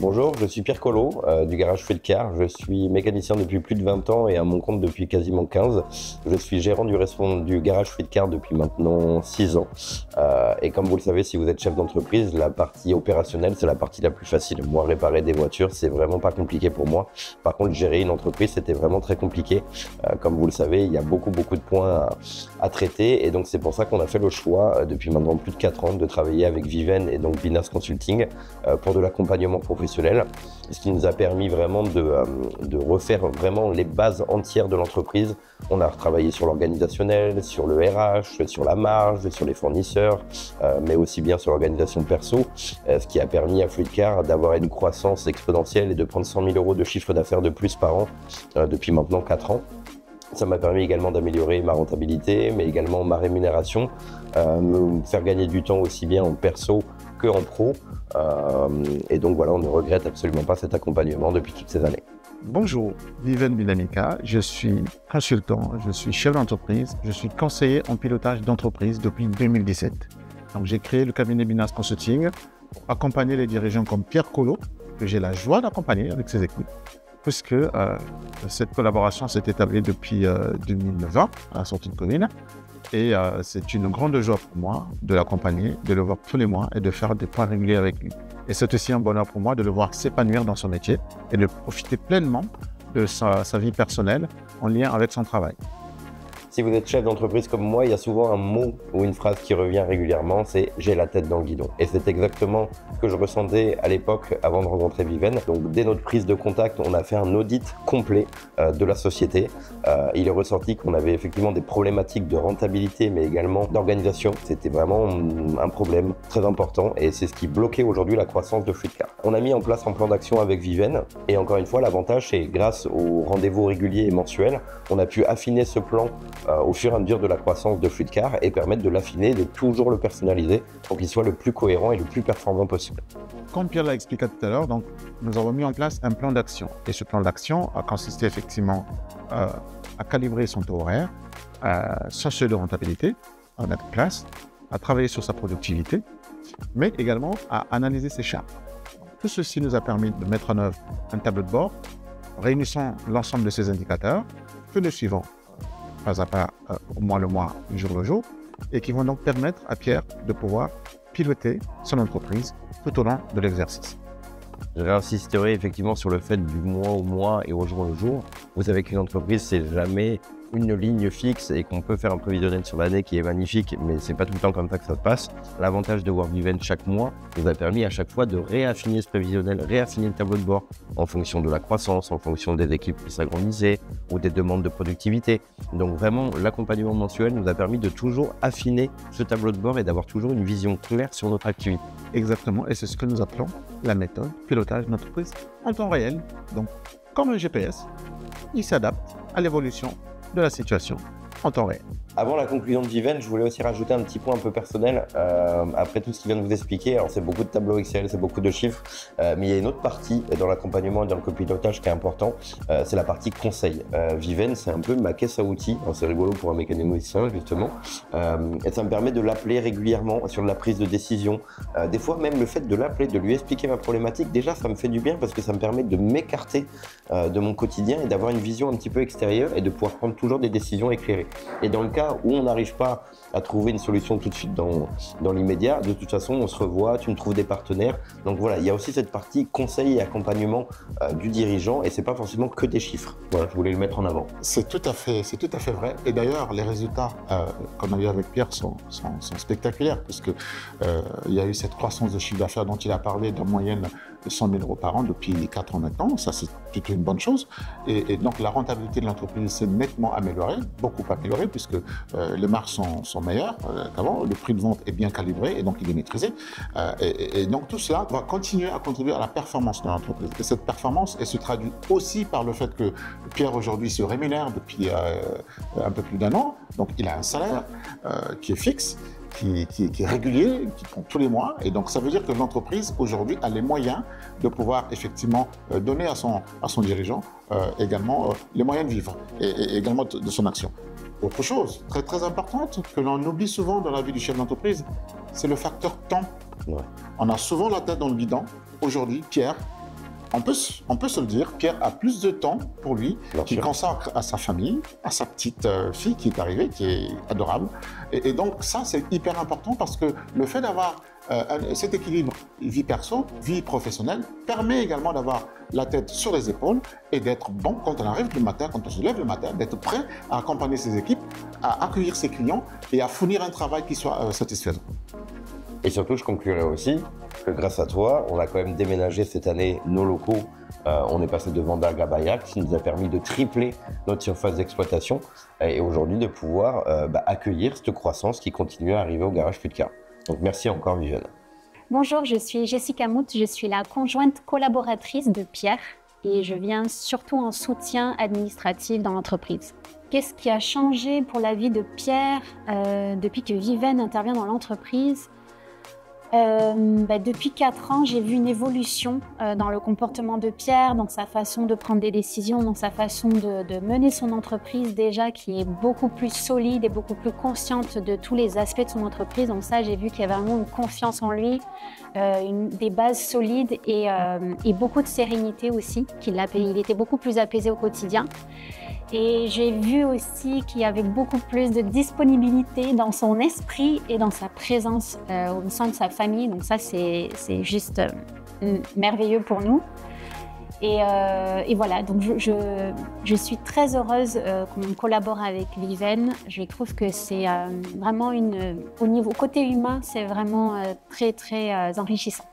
Bonjour, je suis Pierre Collot du garage Fruit de Car. Je suis mécanicien depuis plus de 20 ans et à mon compte depuis quasiment 15. Je suis gérant du garage Fruit de Car depuis maintenant 6 ans. Et comme vous le savez, si vous êtes chef d'entreprise, la partie opérationnelle, c'est la partie la plus facile. Moi, réparer des voitures, c'est vraiment pas compliqué pour moi. Par contre, gérer une entreprise, c'était vraiment très compliqué. Comme vous le savez, il y a beaucoup de points à traiter. Et donc, c'est pour ça qu'on a fait le choix, depuis maintenant plus de 4 ans, de travailler avec Viven et donc Binas Consulting pour de l'accompagnement professionnel. Ce qui nous a permis vraiment de refaire vraiment les bases entières de l'entreprise. On a retravaillé sur l'organisationnel, sur le RH, sur la marge, sur les fournisseurs, mais aussi bien sur l'organisation perso, ce qui a permis à Fluidcar d'avoir une croissance exponentielle et de prendre 100 000 € de chiffre d'affaires de plus par an depuis maintenant 4 ans. Ça m'a permis également d'améliorer ma rentabilité, mais également ma rémunération, me faire gagner du temps aussi bien en perso qu'en pro. Et donc voilà, on ne regrette absolument pas cet accompagnement depuis toutes ces années. Bonjour, Viven Binamika, je suis consultant, je suis chef d'entreprise, je suis conseiller en pilotage d'entreprise depuis 2017. Donc j'ai créé le cabinet Binas Consulting pour accompagner les dirigeants comme Pierre Collot, que j'ai la joie d'accompagner avec ses équipes, puisque cette collaboration s'est établie depuis 2020, à la sortie de Covid. Et c'est une grande joie pour moi de l'accompagner, de le voir tous les mois et de faire des points réguliers avec lui. Et c'est aussi un bonheur pour moi de le voir s'épanouir dans son métier et de profiter pleinement de sa vie personnelle en lien avec son travail. Si vous êtes chef d'entreprise comme moi, il y a souvent un mot ou une phrase qui revient régulièrement, c'est « j'ai la tête dans le guidon ». Et c'est exactement ce que je ressentais à l'époque avant de rencontrer Viven. Donc dès notre prise de contact, on a fait un audit complet de la société. Il est ressorti qu'on avait effectivement des problématiques de rentabilité, mais également d'organisation. C'était vraiment un problème très important et c'est ce qui bloquait aujourd'hui la croissance de Fluidcar. On a mis en place un plan d'action avec Viven et encore une fois, l'avantage, c'est grâce aux rendez-vous réguliers et mensuels, on a pu affiner ce plan au fur et à mesure de la croissance de Fluidcar et permettre de l'affiner, de toujours le personnaliser pour qu'il soit le plus cohérent et le plus performant possible. Comme Pierre l'a expliqué tout à l'heure, donc nous avons mis en place un plan d'action. Et ce plan d'action a consisté effectivement à calibrer son taux horaire, à chercher de rentabilité, à mettre en place, à travailler sur sa productivité, mais également à analyser ses charges. Tout ceci nous a permis de mettre en œuvre un tableau de bord réunissant l'ensemble de ces indicateurs que nous suivons pas à pas, mois le mois, jour le jour, et qui vont donc permettre à Pierre de pouvoir piloter son entreprise tout au long de l'exercice. Je réinsisterai effectivement sur le fait du mois au mois et au jour le jour. Vous savez qu'une entreprise, c'est jamais une ligne fixe et qu'on peut faire un prévisionnel sur l'année qui est magnifique, mais c'est pas tout le temps comme ça que ça se passe. L'avantage de voir Viven chaque mois nous a permis à chaque fois de réaffiner ce prévisionnel, réaffiner le tableau de bord en fonction de la croissance, en fonction des équipes qui s'agrandissaient ou des demandes de productivité. Donc vraiment, l'accompagnement mensuel nous a permis de toujours affiner ce tableau de bord et d'avoir toujours une vision claire sur notre activité. Exactement, et c'est ce que nous appelons la méthode pilotage d'entreprise en temps réel. Donc, comme un GPS, il s'adapte à l'évolution de la situation en temps réel. Avant la conclusion de Viven, je voulais aussi rajouter un petit point un peu personnel. Après tout ce qu'il vient de vous expliquer, alors c'est beaucoup de tableaux Excel, c'est beaucoup de chiffres, mais il y a une autre partie dans l'accompagnement et dans le copilotage qui est important, c'est la partie conseil. Viven, c'est un peu ma caisse à outils, c'est rigolo pour un mécanicien justement, et ça me permet de l'appeler régulièrement sur la prise de décision. Des fois même le fait de l'appeler, de lui expliquer ma problématique, déjà ça me fait du bien parce que ça me permet de m'écarter de mon quotidien et d'avoir une vision un petit peu extérieure et de pouvoir prendre toujours des décisions éclairées. Et dans le cas où on n'arrive pas à trouver une solution tout de suite dans l'immédiat, de toute façon on se revoit, tu me trouves des partenaires. Donc voilà, il y a aussi cette partie conseil et accompagnement du dirigeant et c'est pas forcément que des chiffres. Voilà, je voulais le mettre en avant. C'est tout à fait vrai. Et d'ailleurs, les résultats qu'on a eu avec Pierre sont spectaculaires puisque il y a eu cette croissance de chiffre d'affaires dont il a parlé de moyenne de 100 000 € par an depuis 4 ans maintenant. Ça, c'est plutôt une bonne chose. Et donc, la rentabilité de l'entreprise s'est nettement améliorée, beaucoup améliorée, puisque les marges sont meilleures qu'avant. Le prix de vente est bien calibré et donc il est maîtrisé. Et donc, tout cela doit continuer à contribuer à la performance de l'entreprise. Et cette performance, elle se traduit aussi par le fait que Pierre, aujourd'hui, se rémunère depuis un peu plus d'1 an. Donc, il a un salaire qui est fixe, qui est régulier, qui compte tous les mois. Et donc, ça veut dire que l'entreprise, aujourd'hui, a les moyens de pouvoir effectivement donner à son dirigeant également les moyens de vivre et également de son action. Autre chose très, très importante que l'on oublie souvent dans la vie du chef d'entreprise, c'est le facteur temps. Ouais. On a souvent la tête dans le guidon. Aujourd'hui, Pierre, il a un salaire qui est fixe, qui est régulier, qui compte tous les mois. Et donc, ça veut dire que l'entreprise, aujourd'hui, a les moyens de pouvoir effectivement donner à son dirigeant également les moyens de vivre et également de son action. Autre chose très, très importante que l'on oublie souvent dans la vie du chef d'entreprise, c'est le facteur temps. on peut se le dire, Pierre a plus de temps pour lui, Bien qu'il sûr. consacre à sa famille, à sa petite fille qui est arrivée, qui est adorable. Et donc ça, c'est hyper important parce que le fait d'avoir cet équilibre vie perso, vie professionnelle, permet également d'avoir la tête sur les épaules et d'être bon quand on arrive le matin, quand on se lève le matin, d'être prêt à accompagner ses équipes, à accueillir ses clients et à fournir un travail qui soit satisfaisant. Et surtout, je conclurai aussi que grâce à toi, on a quand même déménagé cette année nos locaux. On est passé de Vanda à Gabaillac, ce qui nous a permis de tripler notre surface d'exploitation et aujourd'hui de pouvoir accueillir cette croissance qui continue à arriver au garage Flitcar. Donc merci encore Viviane. Bonjour, je suis Jessica Mout, je suis la conjointe collaboratrice de Pierre et je viens surtout en soutien administratif dans l'entreprise. Qu'est-ce qui a changé pour la vie de Pierre depuis que Viven intervient dans l'entreprise? Depuis 4 ans, j'ai vu une évolution dans le comportement de Pierre, dans sa façon de prendre des décisions, dans sa façon de mener son entreprise déjà, qui est beaucoup plus solide et beaucoup plus consciente de tous les aspects de son entreprise. Donc ça, j'ai vu qu'il y avait vraiment une confiance en lui, des bases solides et beaucoup de sérénité aussi. Il était beaucoup plus apaisé au quotidien. Et j'ai vu aussi qu'il y avait beaucoup plus de disponibilité dans son esprit et dans sa présence au sein de sa famille. Donc ça, c'est juste merveilleux pour nous. Et voilà, donc je suis très heureuse qu'on collabore avec Viven. Je trouve que c'est vraiment au côté humain, c'est vraiment très, très enrichissant.